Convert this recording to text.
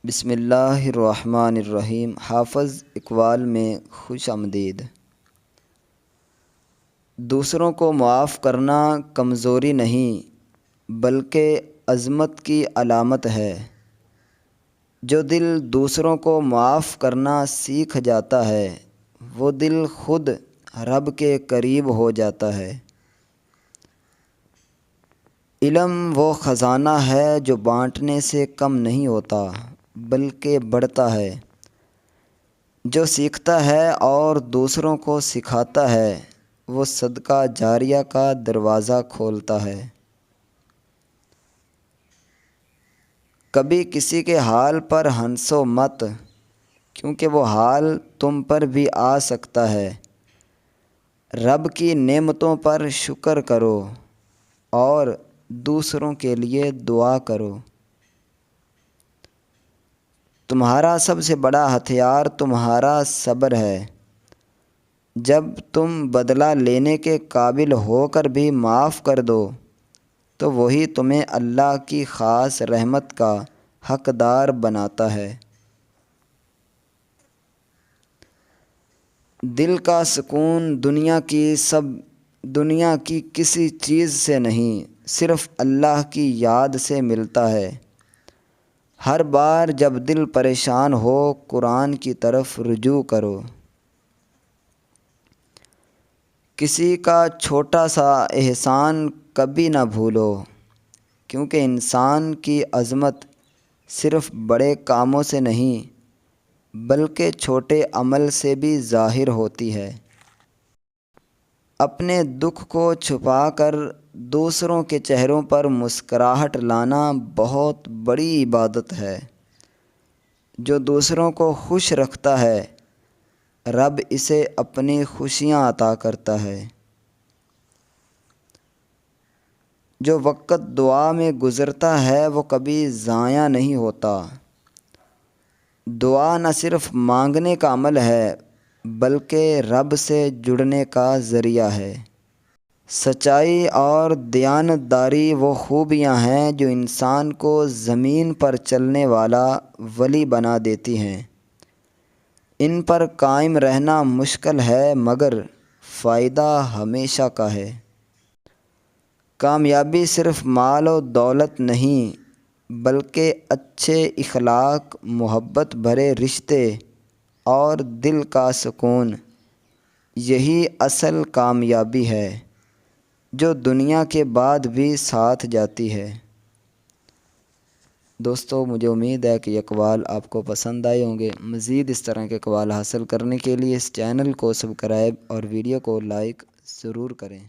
بسم اللہ الرحمن الرحیم۔ حافظ اقبال میں خوش آمدید۔ دوسروں کو معاف کرنا کمزوری نہیں بلکہ عظمت کی علامت ہے۔ جو دل دوسروں کو معاف کرنا سیکھ جاتا ہے وہ دل خود رب کے قریب ہو جاتا ہے۔ علم وہ خزانہ ہے جو بانٹنے سے کم نہیں ہوتا بلکہ بڑھتا ہے۔ جو سیکھتا ہے اور دوسروں کو سکھاتا ہے وہ صدقہ جاریہ کا دروازہ کھولتا ہے۔ کبھی کسی کے حال پر ہنسو مت، کیونکہ وہ حال تم پر بھی آ سکتا ہے۔ رب کی نعمتوں پر شکر کرو اور دوسروں کے لیے دعا کرو۔ تمہارا سب سے بڑا ہتھیار تمہارا صبر ہے۔ جب تم بدلہ لینے کے قابل ہو کر بھی معاف کر دو تو وہی تمہیں اللہ کی خاص رحمت کا حقدار بناتا ہے۔ دل کا سکون دنیا کی کسی چیز سے نہیں، صرف اللہ کی یاد سے ملتا ہے۔ ہر بار جب دل پریشان ہو قرآن کی طرف رجوع کرو۔ کسی کا چھوٹا سا احسان کبھی نہ بھولو، کیونکہ انسان کی عظمت صرف بڑے کاموں سے نہیں بلکہ چھوٹے عمل سے بھی ظاہر ہوتی ہے۔ اپنے دکھ کو چھپا کر دوسروں کے چہروں پر مسکراہٹ لانا بہت بڑی عبادت ہے۔ جو دوسروں کو خوش رکھتا ہے رب اسے اپنی خوشیاں عطا کرتا ہے۔ جو وقت دعا میں گزرتا ہے وہ کبھی ضائع نہیں ہوتا۔ دعا نہ صرف مانگنے کا عمل ہے بلکہ رب سے جڑنے کا ذریعہ ہے۔ سچائی اور دیانتداری وہ خوبیاں ہیں جو انسان کو زمین پر چلنے والا ولی بنا دیتی ہیں۔ ان پر قائم رہنا مشکل ہے مگر فائدہ ہمیشہ کا ہے۔ کامیابی صرف مال و دولت نہیں بلکہ اچھے اخلاق، محبت بھرے رشتے اور دل کا سکون، یہی اصل کامیابی ہے جو دنیا کے بعد بھی ساتھ جاتی ہے۔ دوستو، مجھے امید ہے کہ یہ اقوال آپ کو پسند آئے ہوں گے۔ مزید اس طرح کے اقوال حاصل کرنے کے لیے اس چینل کو سبسکرائب اور ویڈیو کو لائک ضرور کریں۔